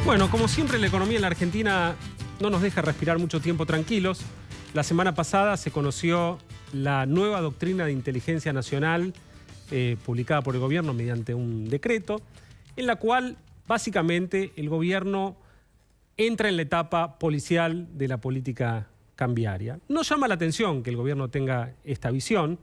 Bueno, como siempre, la economía en la Argentina no nos deja respirar mucho tiempo tranquilos. La semana pasada se conoció la nueva doctrina de inteligencia nacional publicada por el gobierno mediante un decreto, en la cual básicamente el gobierno entra en la etapa policial de la política cambiaria. Nos llama la atención que el gobierno tenga esta visión.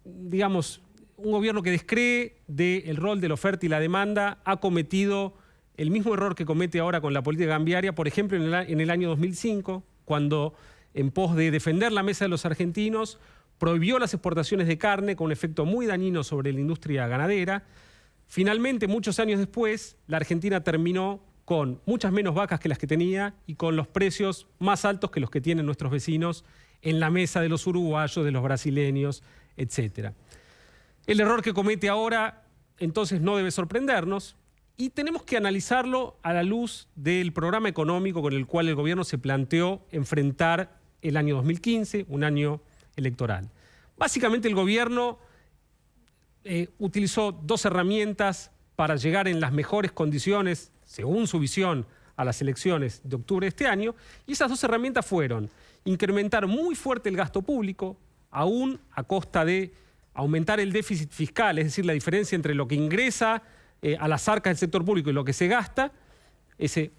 Digamos, un gobierno que descree del rol de la oferta y la demanda ha cometido el mismo error que comete ahora con la política cambiaria, por ejemplo, en el año 2005, cuando, en pos de defender la mesa de los argentinos, prohibió las exportaciones de carne con un efecto muy dañino sobre la industria ganadera. Finalmente, muchos años después, la Argentina terminó con muchas menos vacas que las que tenía y con los precios más altos que los que tienen nuestros vecinos en la mesa de los uruguayos, de los brasileños, etc. El error que comete ahora, entonces, no debe sorprendernos. Y tenemos que analizarlo a la luz del programa económico con el cual el gobierno se planteó enfrentar el año 2015, un año electoral. Básicamente el gobierno utilizó dos herramientas para llegar en las mejores condiciones, según su visión, a las elecciones de octubre de este año. Y esas dos herramientas fueron incrementar muy fuerte el gasto público, aún a costa de aumentar el déficit fiscal, es decir, la diferencia entre lo que ingresa a las arcas del sector público y lo que se gasta.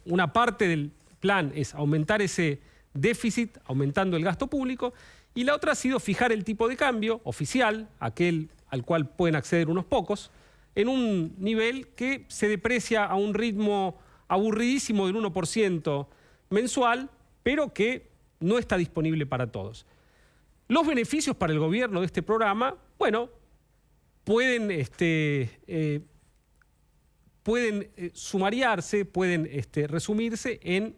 Una parte del plan es aumentar ese déficit, aumentando el gasto público, y la otra ha sido fijar el tipo de cambio oficial, aquel al cual pueden acceder unos pocos, en un nivel que se deprecia a un ritmo aburridísimo del 1% mensual, pero que no está disponible para todos. Los beneficios para el gobierno de este programa, bueno, pueden sumariarse, pueden resumirse en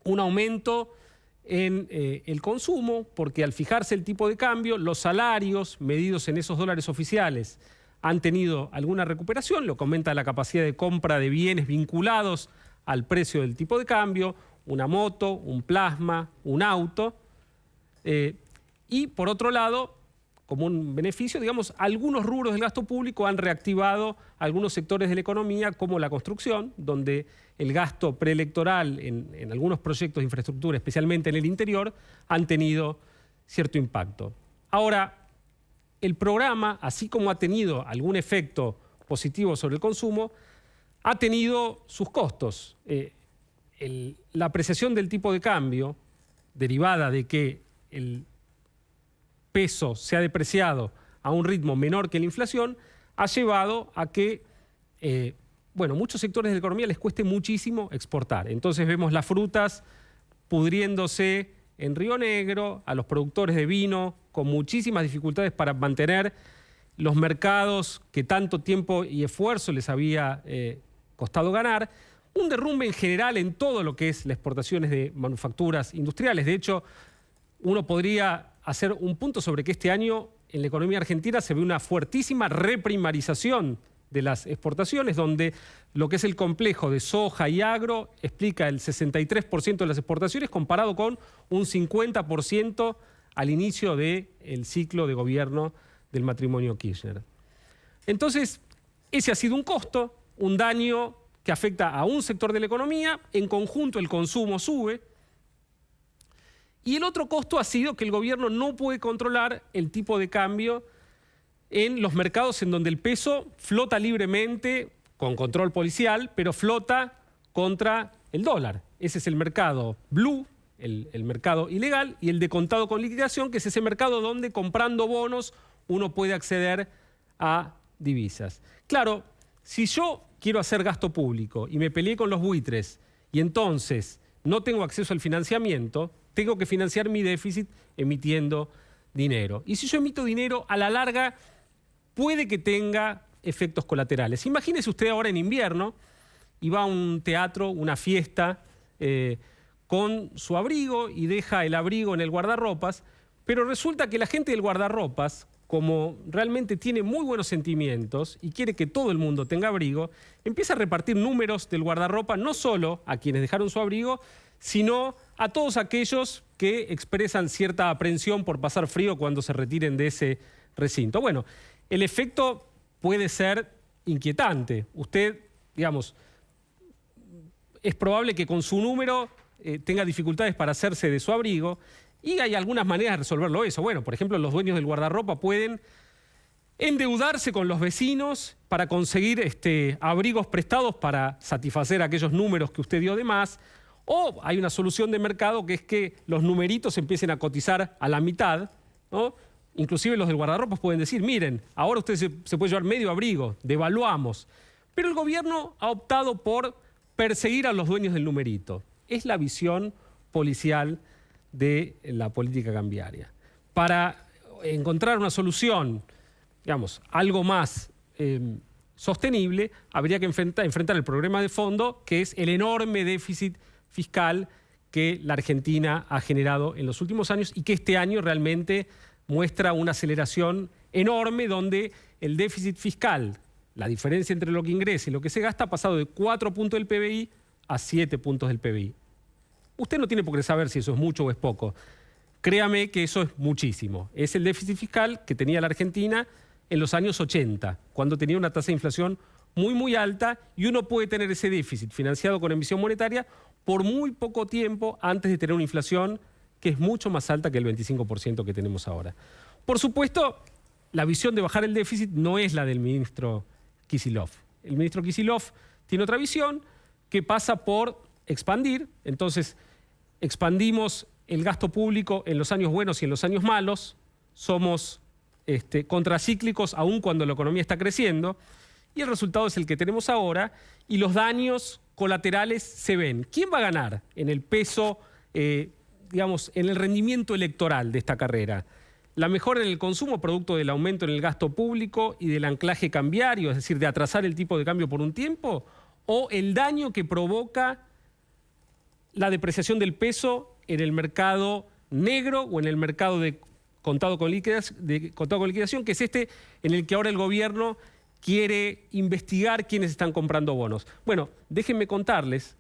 un aumento en el consumo, porque al fijarse el tipo de cambio, los salarios medidos en esos dólares oficiales han tenido alguna recuperación, lo comenta la capacidad de compra de bienes vinculados al precio del tipo de cambio, una moto, un plasma, un auto, y por otro lado, como un beneficio, digamos, algunos rubros del gasto público han reactivado algunos sectores de la economía, como la construcción, donde el gasto preelectoral en algunos proyectos de infraestructura, especialmente en el interior, han tenido cierto impacto. Ahora, el programa, así como ha tenido algún efecto positivo sobre el consumo, ha tenido sus costos. La apreciación del tipo de cambio, derivada de que el peso se ha depreciado a un ritmo menor que la inflación, ha llevado a que muchos sectores de la economía les cueste muchísimo exportar. Entonces vemos las frutas pudriéndose en Río Negro, a los productores de vino con muchísimas dificultades para mantener los mercados que tanto tiempo y esfuerzo les había costado ganar, un derrumbe en general en todo lo que es las exportaciones de manufacturas industriales. De hecho, uno podría hacer un punto sobre que este año en la economía argentina se ve una fuertísima reprimarización de las exportaciones, donde lo que es el complejo de soja y agro explica el 63% de las exportaciones, comparado con un 50% al inicio del ciclo de gobierno del matrimonio Kirchner. Entonces, ese ha sido un costo, un daño que afecta a un sector de la economía. En conjunto el consumo sube. Y el otro costo ha sido que el gobierno no puede controlar el tipo de cambio en los mercados en donde el peso flota libremente, con control policial, pero flota contra el dólar. Ese es el mercado blue, el mercado ilegal, y el de contado con liquidación, que es ese mercado donde comprando bonos uno puede acceder a divisas. Claro, si yo quiero hacer gasto público y me peleé con los buitres y entonces no tengo acceso al financiamiento, tengo que financiar mi déficit emitiendo dinero. Y si yo emito dinero, a la larga puede que tenga efectos colaterales. Imagínese usted ahora en invierno y va a un teatro, una fiesta, con su abrigo y deja el abrigo en el guardarropas, pero resulta que la gente del guardarropas, como realmente tiene muy buenos sentimientos y quiere que todo el mundo tenga abrigo, empieza a repartir números del guardarropa no solo a quienes dejaron su abrigo, sino a todos aquellos que expresan cierta aprensión por pasar frío cuando se retiren de ese recinto. Bueno, el efecto puede ser inquietante. Usted, digamos, es probable que con su número tenga dificultades para hacerse de su abrigo, y hay algunas maneras de resolverlo eso. Bueno, por ejemplo, los dueños del guardarropa pueden endeudarse con los vecinos para conseguir abrigos prestados para satisfacer aquellos números que usted dio de más, o hay una solución de mercado que es que los numeritos empiecen a cotizar a la mitad, ¿no? Inclusive los del guardarropas pueden decir, miren, ahora usted se puede llevar medio abrigo, devaluamos. Pero el gobierno ha optado por perseguir a los dueños del numerito. Es la visión policial de la política cambiaria. Para encontrar una solución, digamos, algo más sostenible, habría que enfrentar el problema de fondo, que es el enorme déficit fiscal que la Argentina ha generado en los últimos años y que este año realmente muestra una aceleración enorme, donde el déficit fiscal, la diferencia entre lo que ingresa y lo que se gasta, ha pasado de 4 puntos del PBI a 7 puntos del PBI. Usted no tiene por qué saber si eso es mucho o es poco. Créame que eso es muchísimo. Es el déficit fiscal que tenía la Argentina en los años 80, cuando tenía una tasa de inflación muy, muy alta, y uno puede tener ese déficit financiado con emisión monetaria por muy poco tiempo antes de tener una inflación que es mucho más alta que el 25% que tenemos ahora. Por supuesto, la visión de bajar el déficit no es la del ministro Kicillof. El ministro Kicillof tiene otra visión que pasa por expandir. Entonces, expandimos el gasto público en los años buenos y en los años malos. Somos contracíclicos aún cuando la economía está creciendo. Y el resultado es el que tenemos ahora. Y los daños colaterales se ven. ¿Quién va a ganar en el peso, digamos, en el rendimiento electoral de esta carrera? La mejora en el consumo, producto del aumento en el gasto público y del anclaje cambiario, es decir, de atrasar el tipo de cambio por un tiempo, o el daño que provoca la depreciación del peso en el mercado negro o en el mercado de contado con liquidación, que es en el que ahora el gobierno quiere investigar quiénes están comprando bonos. Bueno, déjenme contarles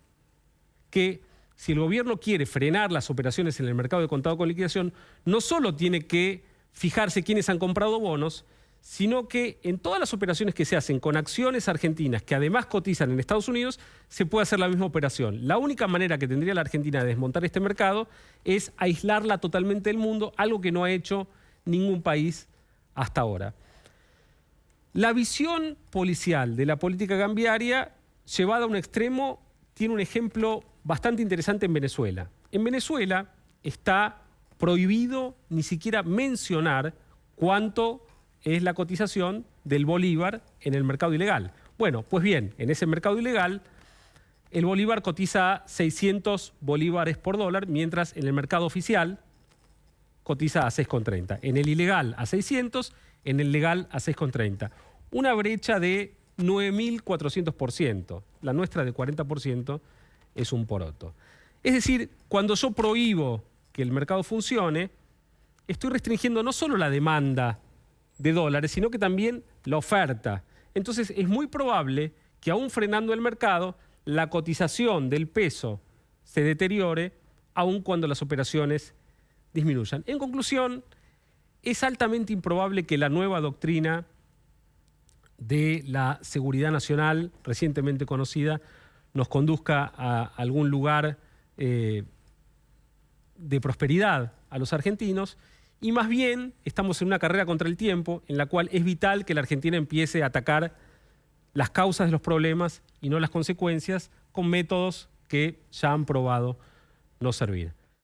que si el gobierno quiere frenar las operaciones en el mercado de contado con liquidación, no solo tiene que fijarse quiénes han comprado bonos, sino que en todas las operaciones que se hacen con acciones argentinas que además cotizan en Estados Unidos, se puede hacer la misma operación. La única manera que tendría la Argentina de desmontar este mercado es aislarla totalmente del mundo, algo que no ha hecho ningún país hasta ahora. La visión policial de la política cambiaria, llevada a un extremo, tiene un ejemplo bastante interesante en Venezuela. En Venezuela está prohibido ni siquiera mencionar cuánto es la cotización del bolívar en el mercado ilegal. Bueno, pues bien, en ese mercado ilegal el bolívar cotiza 600 bolívares por dólar, mientras en el mercado oficial cotiza a 6,30. En el ilegal a 600, en el legal a 6,30. Una brecha de 9.400%. La nuestra de 40% es un poroto. Es decir, cuando yo prohíbo que el mercado funcione, estoy restringiendo no solo la demanda de dólares, sino que también la oferta. Entonces es muy probable que aún frenando el mercado, la cotización del peso se deteriore, aun cuando las operaciones disminuyan. En conclusión, es altamente improbable que la nueva doctrina de la seguridad nacional, recientemente conocida, nos conduzca a algún lugar de prosperidad a los argentinos, y más bien estamos en una carrera contra el tiempo en la cual es vital que la Argentina empiece a atacar las causas de los problemas y no las consecuencias con métodos que ya han probado no servir.